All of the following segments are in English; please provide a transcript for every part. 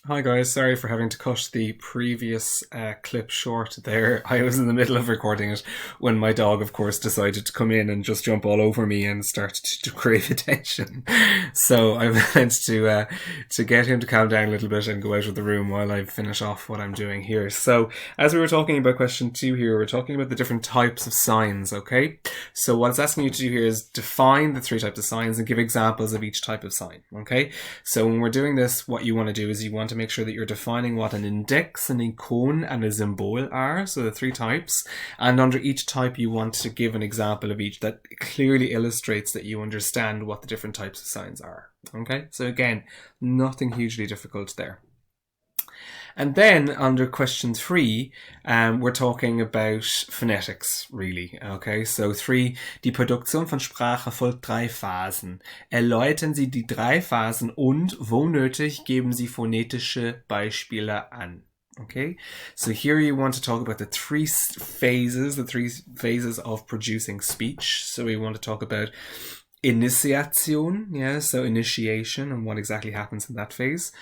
Hi guys, sorry for having to cut the previous clip short there. I was in the middle of recording it when my dog, of course, decided to come in and just jump all over me and start to crave attention. So I meant to get him to calm down a little bit and go out of the room while I finish off what I'm doing here. So as we were talking about question 2 here, we're talking about the different types of signs, okay? So what it's asking you to do here is define the 3 types of signs and give examples of each type of sign, okay? So when we're doing this, what you want to do is you want to make sure that you're defining what an index, an icon, and a symbol are, so the 3 types, and under each type you want to give an example of each that clearly illustrates that you understand what the different types of signs are. Okay, so again, nothing hugely difficult there. And then under question 3, we're talking about phonetics, really. Okay, so 3, die Produktion von Sprache folgt 3 Phasen. Erläutern Sie die 3 Phasen und, wo nötig, geben Sie phonetische Beispiele an. Okay, so here you want to talk about the 3 phases of producing speech. So we want to talk about Initiation, yeah, so initiation and what exactly happens in that phase.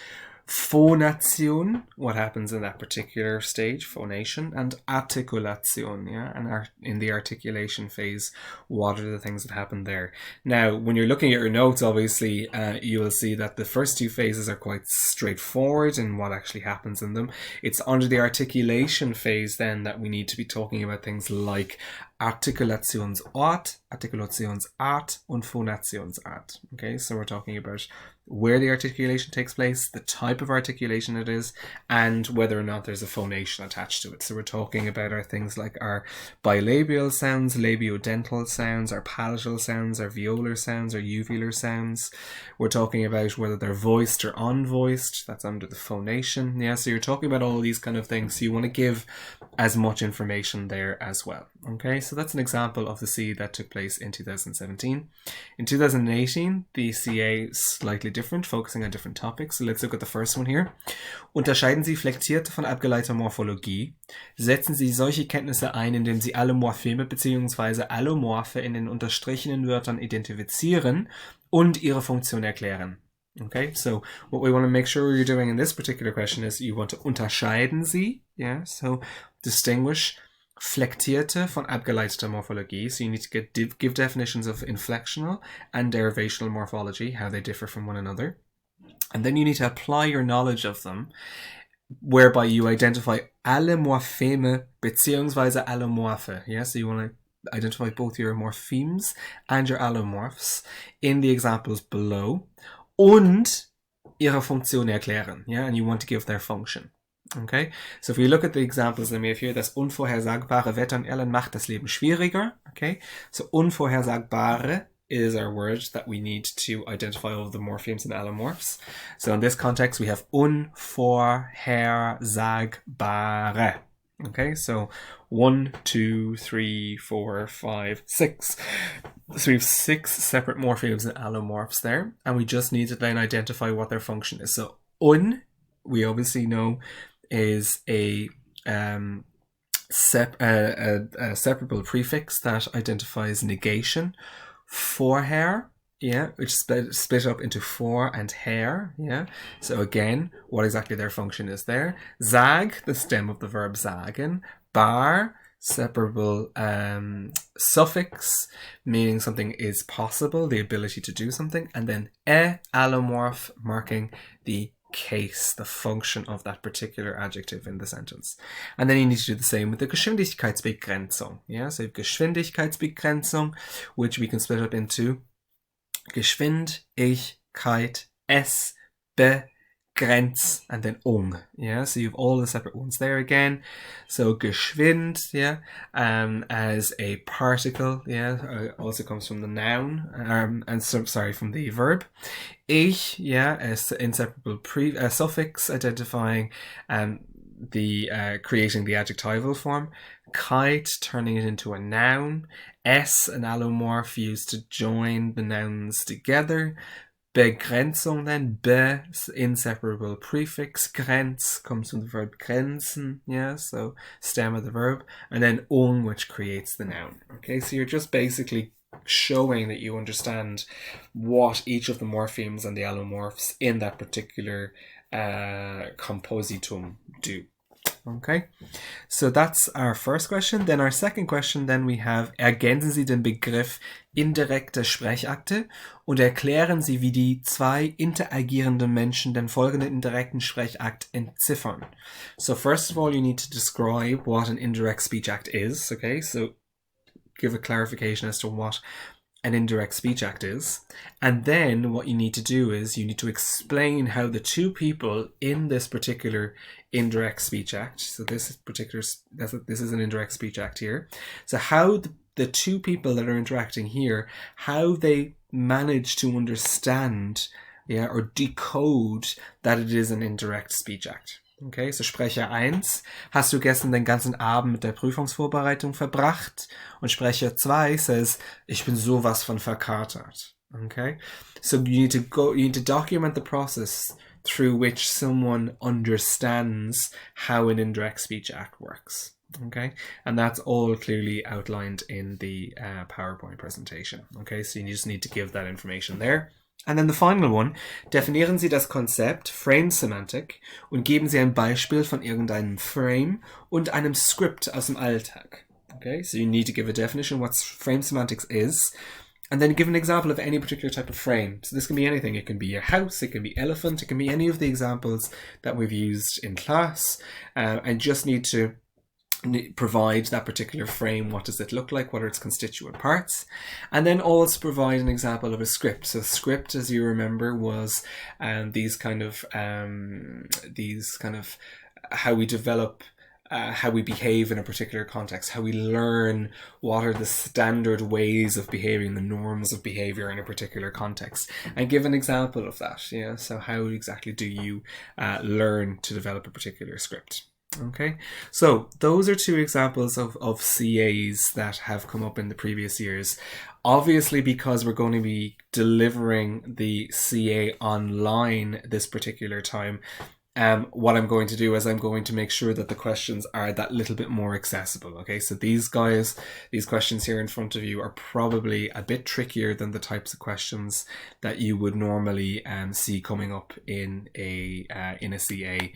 Phonation, what happens in that particular stage, phonation, and articulation, yeah, and in the articulation phase, what are the things that happen there? Now, when you're looking at your notes, obviously, you will see that the first 2 phases are quite straightforward in what actually happens in them. It's under the articulation phase then that we need to be talking about things like Artikulationsort, Artikulationsart, und Phonationsart. Okay, so we're talking about where the articulation takes place, the type of articulation it is, and whether or not there's a phonation attached to it. So we're talking about our things like our bilabial sounds, labiodental sounds, our palatal sounds, our veolar sounds, our uvular sounds. We're talking about whether they're voiced or unvoiced. That's under the phonation. Yeah, so you're talking about all these kind of things. So you want to give as much information there as well. Okay, so that's an example of the C that took place in 2017. In 2018, the CA is slightly different, focusing on different topics. So let's look at the first one here. Unterscheiden Sie flektierte von abgeleiteter Morphologie. Setzen Sie solche Kenntnisse ein, indem Sie alle Morpheme bzw. Allomorphe in den unterstrichenen Wörtern identifizieren und ihre Funktion erklären. Okay, so what we want to make sure you're doing in this particular question is you want to unterscheiden Sie, yeah, so distinguish flektierte von abgeleiteter Morphologie. So you need to give definitions of inflectional and derivational morphology, how they differ from one another. And then you need to apply your knowledge of them, whereby you identify alle Morpheme beziehungsweise Allomorphe. Yeah, so you want to identify both your morphemes and your allomorphs in the examples below. Und ihre Funktion erklären. Yeah, and you want to give their function. Okay, so if we look at the examples that we have here, das unvorhersagbare Wetter in Irland macht das Leben schwieriger. Okay, so unvorhersagbare is our word that we need to identify all of the morphemes and allomorphs. So in this context, we have unvorhersagbare. Okay, so 1, 2, 3, 4, 5, 6. So we have 6 separate morphemes and allomorphs there, and we just need to then identify what their function is. So we obviously know is a separable prefix that identifies negation. Vorher, yeah, which is split up into for and her, yeah. So again, what exactly their function is there. Sag, the stem of the verb sagen. Bar, separable suffix, meaning something is possible, the ability to do something. And then allomorph, marking the case, the function of that particular adjective in the sentence. And then you need to do the same with the Geschwindigkeitsbegrenzung. Yeah, so Geschwindigkeitsbegrenzung, which we can split up into Geschwindigkeit, S, begrenz, and then yeah, so you have all the separate ones there again. So geschwind, yeah, as a particle, yeah, also comes from the noun, and so, sorry, from the verb. Ich, yeah, as inseparable suffix identifying the creating the adjectival form. Kite, turning it into a noun. S, an allomorph used to join the nouns together. Begrenzung then, inseparable prefix. Grenz comes from the verb grenzen, yeah, so stem of the verb. And then which creates the noun. Okay, so you're just basically showing that you understand what each of the morphemes and the allomorphs in that particular Kompositum do. Okay, so that's our first question. Then our second question, then we have, ergänzen Sie den Begriff indirekte Sprechakte und erklären Sie, wie die zwei interagierenden Menschen den folgenden indirekten Sprechakt entziffern. So first of all, you need to describe what an indirect speech act is. Okay, so give a clarification as to what an indirect speech act is. And then what you need to do is you need to explain how the two people in this particular indirect speech act, so this is an indirect speech act here, so how the two people that are interacting here, how they manage to understand, or decode that it is an indirect speech act. Okay, so Sprecher 1, hast du gestern den ganzen Abend mit der Prüfungsvorbereitung verbracht? Und Sprecher 2 says, ich bin sowas von verkatert. Okay, so you need to document the process through which someone understands how an indirect speech act works. Okay, and that's all clearly outlined in the PowerPoint presentation. Okay, so you just need to give that information there. And then the final one, definieren Sie das Konzept Frame Semantic und geben Sie ein Beispiel von irgendeinem Frame und einem Script aus dem Alltag. Okay, so you need to give a definition what frame semantics is, and then give an example of any particular type of frame. So this can be anything. It can be a house, it can be elephant, it can be any of the examples that we've used in class, and just need to provide that particular frame. What does it look like? What are its constituent parts? And then also provide an example of a script. So script, as you remember, was these kind of how we develop, how we behave in a particular context, how we learn what are the standard ways of behaving, the norms of behavior in a particular context, and give an example of that. Yeah, so how exactly do you learn to develop a particular script? Okay, so those are two examples of CAs that have come up in the previous years. Obviously, because we're going to be delivering the CA online this particular time, what I'm going to do is I'm going to make sure that the questions are that little bit more accessible. Okay, so these questions here in front of you are probably a bit trickier than the types of questions that you would normally see coming up in a CA.